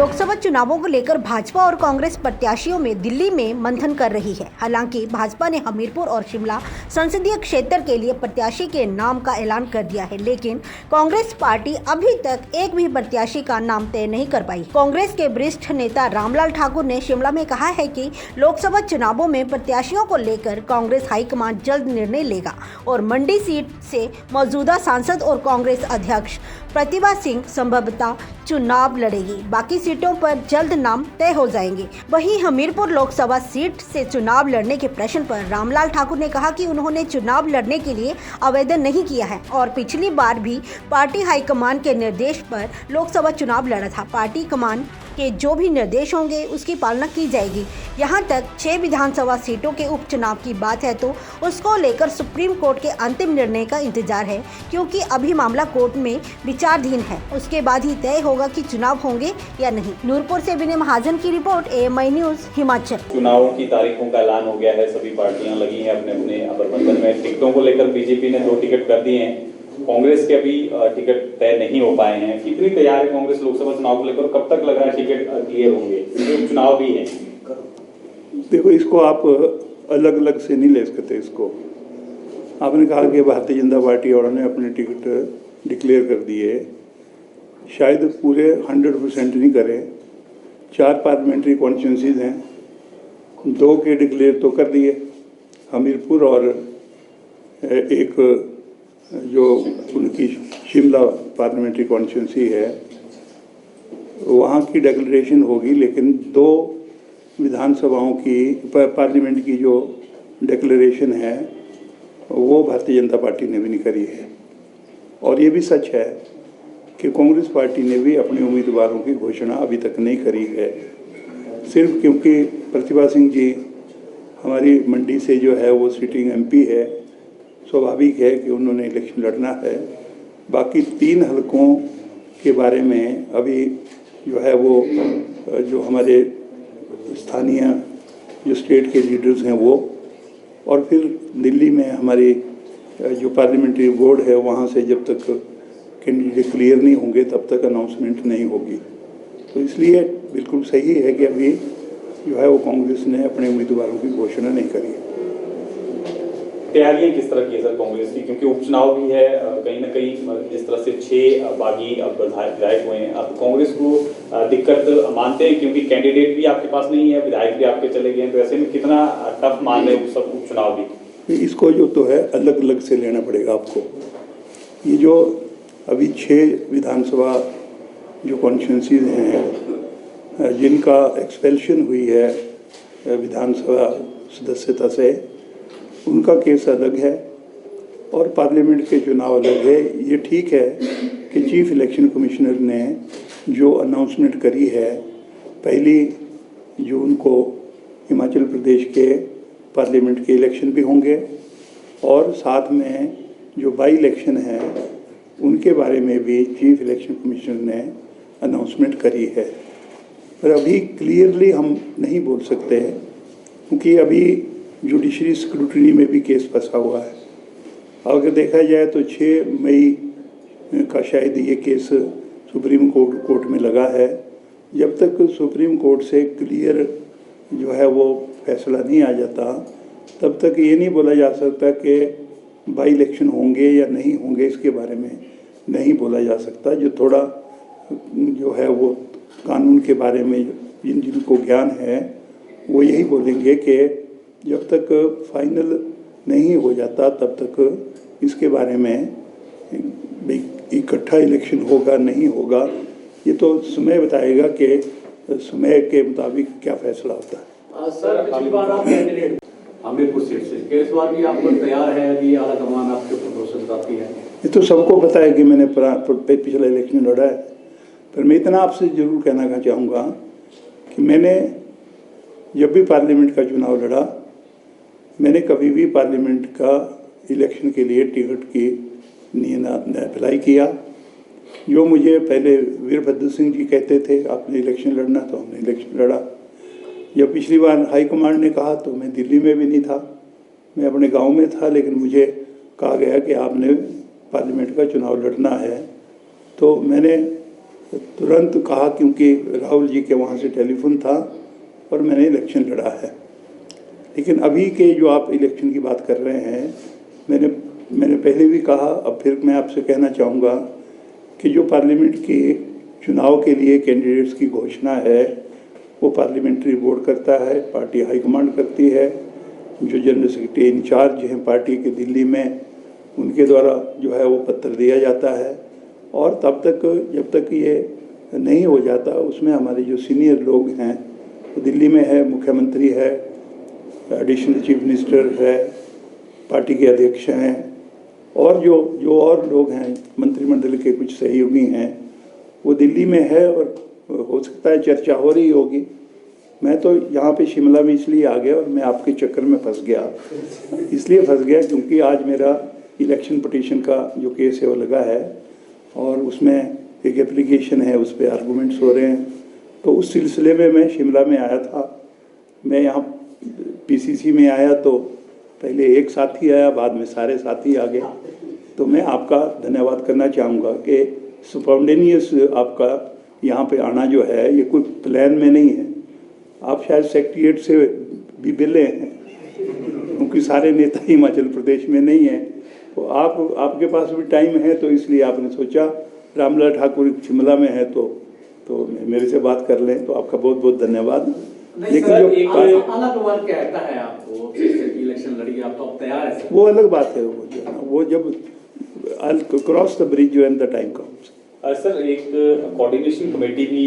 लोकसभा चुनावों को लेकर भाजपा और कांग्रेस प्रत्याशियों में दिल्ली में मंथन कर रही है। हालांकि भाजपा ने हमीरपुर और शिमला संसदीय क्षेत्र के लिए प्रत्याशी के नाम का ऐलान कर दिया है, लेकिन कांग्रेस पार्टी अभी तक एक भी प्रत्याशी का नाम तय नहीं कर पाई। कांग्रेस के वरिष्ठ नेता रामलाल ठाकुर ने शिमला में कहा है कि लोकसभा चुनावों में प्रत्याशियों को लेकर कांग्रेस हाईकमान जल्द निर्णय लेगा और मंडी सीट से मौजूदा सांसद और कांग्रेस अध्यक्ष प्रतिभा सिंह संभवतः चुनाव लड़ेगी। बाकी सीटों पर जल्द नाम तय हो जाएंगे। वहीं हमीरपुर लोकसभा सीट से चुनाव लड़ने के प्रश्न पर रामलाल ठाकुर ने कहा कि उन्होंने चुनाव लड़ने के लिए आवेदन नहीं किया है और पिछली बार भी पार्टी हाईकमान के निर्देश पर लोकसभा चुनाव लड़ा था। पार्टी कमान के जो भी निर्देश होंगे उसकी पालना की जाएगी। यहां तक 6 विधानसभा सीटों के उपचुनाव की बात है तो उसको लेकर सुप्रीम कोर्ट के अंतिम निर्णय का इंतजार है, क्योंकि अभी मामला कोर्ट में विचाराधीन है। उसके बाद ही तय होगा कि चुनाव होंगे या नहीं। नूरपुर से विनय महाजन की रिपोर्ट, AMI न्यूज हिमाचल। चुनाव की तारीखों का ऐलान हो गया है, सभी पार्टियां लगी हैं अपने अपने प्रबंधन में। टिकटों को लेकर बीजेपी ने 2 टिकट कर दिए हैं, कांग्रेस के अभी टिकट तय नहीं हो पाए हैं। कितनी तैयार है कांग्रेस लोकसभा चुनाव को लेकर? कब तक लग रहा है टिकट क्लियर होंगे? चुनाव भी है। देखो, इसको आप अलग अलग से नहीं ले सकते। इसको आपने कहा कि भारतीय जनता पार्टी वालों ने अपने टिकट डिक्लेयर कर दिए, शायद पूरे 100% नहीं करें। 4 पार्लियामेंट्री कॉन्स्टिट्यूंसीज हैं, 2 के डिक्लेयर तो कर दिए, हमीरपुर और एक जो उनकी शिमला पार्लियामेंट्री कॉन्स्टिट्यूंसी है, वहाँ की डिक्लेरेशन होगी। लेकिन 2 विधानसभाओं की पार्लियामेंट की जो डिक्लेरेशन है वो भारतीय जनता पार्टी ने भी नहीं करी है। और ये भी सच है कि कांग्रेस पार्टी ने भी अपने उम्मीदवारों की घोषणा अभी तक नहीं करी है, सिर्फ क्योंकि प्रतिभा सिंह जी हमारी मंडी से जो है वो सिटिंग MP है, स्वाभाविक है कि उन्होंने इलेक्शन लड़ना है। बाकी 3 हलकों के बारे में अभी जो है वो जो हमारे स्थानीय जो स्टेट के लीडर्स हैं वो, और फिर दिल्ली में हमारी जो पार्लियामेंट्री बोर्ड है वहाँ से जब तक कैंडिडेट क्लियर नहीं होंगे तब तक अनाउंसमेंट नहीं होगी। तो इसलिए बिल्कुल सही है कि अभी जो है वो कांग्रेस ने अपने उम्मीदवारों की घोषणा नहीं करी है। तैयारियां किस तरह की है सर कांग्रेस की? क्योंकि उपचुनाव भी है, कहीं ना कहीं इस तरह से 6 बागी अब विधायक हुए हैं। अब कांग्रेस को दिक्कत मानते हैं क्योंकि कैंडिडेट भी आपके पास नहीं है, विधायक भी आपके चले गए हैं, तो ऐसे में कितना टफ मान रहे हैं सब उपचुनाव भी? इसको जो तो है अलग अलग से लेना पड़ेगा आपको। ये जो अभी 6 विधानसभा जो कॉन्स्टिट्यूंसीज हैं जिनका एक्सपेल्शन हुई है विधानसभा सदस्यता से, उनका केस अलग है और पार्लियामेंट के चुनाव अलग है। ये ठीक है कि चीफ इलेक्शन कमिश्नर ने जो अनाउंसमेंट करी है 1 जून को हिमाचल प्रदेश के पार्लियामेंट के इलेक्शन भी होंगे और साथ में जो बाई इलेक्शन है उनके बारे में भी चीफ इलेक्शन कमिश्नर ने अनाउंसमेंट करी है। पर अभी क्लियरली हम नहीं बोल सकते हैं क्योंकि अभी जुडिशरी स्क्रूटनी में भी केस फंसा हुआ है। अगर देखा जाए तो 6 मई का शायद ये केस सुप्रीम कोर्ट में लगा है। जब तक सुप्रीम कोर्ट से क्लियर जो है वो फैसला नहीं आ जाता तब तक ये नहीं बोला जा सकता कि बाई इलेक्शन होंगे या नहीं होंगे, इसके बारे में नहीं बोला जा सकता। जो थोड़ा जो है वो कानून के बारे में जिनको ज्ञान है वो यही बोलेंगे कि जब तक फाइनल नहीं हो जाता तब तक इसके बारे में इकट्ठा इलेक्शन होगा नहीं होगा, ये तो समय बताएगा कि समय के मुताबिक क्या फैसला होता है। सर, पिछली बार आप कैंडिडेट हमीरपुर सीट से, इस बार भी आप तैयार है? अभी आला कमान आपके ऊपर भरोसा जताती है? ये तो सबको पता है कि मैंने पिछला इलेक्शन लड़ा है, पर मैं इतना आपसे जरूर कहना चाहूँगा कि मैंने जब भी पार्लियामेंट का चुनाव लड़ा, मैंने कभी भी पार्लियामेंट का इलेक्शन के लिए टिकट की नहीं अप्लाई किया। जो मुझे पहले वीरभद्र सिंह जी कहते थे आपने इलेक्शन लड़ना, तो हमने इलेक्शन लड़ा। जब पिछली बार हाईकमांड ने कहा तो मैं दिल्ली में भी नहीं था, मैं अपने गांव में था, लेकिन मुझे कहा गया कि आपने पार्लियामेंट का चुनाव लड़ना है, तो मैंने तुरंत कहा, क्योंकि राहुल जी के वहाँ से टेलीफोन था और मैंने इलेक्शन लड़ा है। लेकिन अभी के जो आप इलेक्शन की बात कर रहे हैं, मैंने पहले भी कहा, अब फिर मैं आपसे कहना चाहूँगा कि जो पार्लियामेंट के चुनाव के लिए कैंडिडेट्स की घोषणा है वो पार्लियामेंट्री बोर्ड करता है, पार्टी हाईकमांड करती है। जो जनरल सेक्रेटरी इंचार्ज हैं पार्टी के दिल्ली में, उनके द्वारा जो है वो पत्र दिया जाता है। और तब तक, जब तक ये नहीं हो जाता, उसमें हमारे जो सीनियर लोग हैं वो दिल्ली में है, मुख्यमंत्री है, एडिशनल चीफ मिनिस्टर है, पार्टी के अध्यक्ष हैं, और जो और लोग हैं मंत्रिमंडल के कुछ सहयोगी हैं, वो दिल्ली में है। और हो सकता है चर्चा हो रही होगी। मैं तो यहाँ पे शिमला में इसलिए आ गया और मैं आपके चक्कर में फंस गया, इसलिए फंस गया क्योंकि आज मेरा इलेक्शन पिटीशन का जो केस है वो लगा है और उसमें एक एप्लीकेशन है, उस पर आर्गूमेंट्स हो रहे हैं। तो उस सिलसिले में मैं शिमला में आया था। मैं यहाँ पीसीसी में आया तो पहले एक साथी आया, बाद में सारे साथी आ गए। तो मैं आपका धन्यवाद करना चाहूँगा कि स्पॉन्टेनियस आपका यहाँ पे आना जो है, ये कोई प्लान में नहीं है। आप शायद सेक्रेटरीट से भी मिले हैं, क्योंकि सारे नेता हिमाचल प्रदेश में नहीं हैं। तो आपके पास भी टाइम है, तो इसलिए आपने सोचा रामलाल ठाकुर शिमला में है तो मेरे से बात कर लें। तो आपका बहुत बहुत धन्यवाद। लेकिन जो आलाकमान कहता है आपको इलेक्शन लड़ी, आप तो अब तैयार है? वो अलग बात है, वो जब cross the bridge when the time comes. Sir, एक कोऑर्डिनेशन कमेटी भी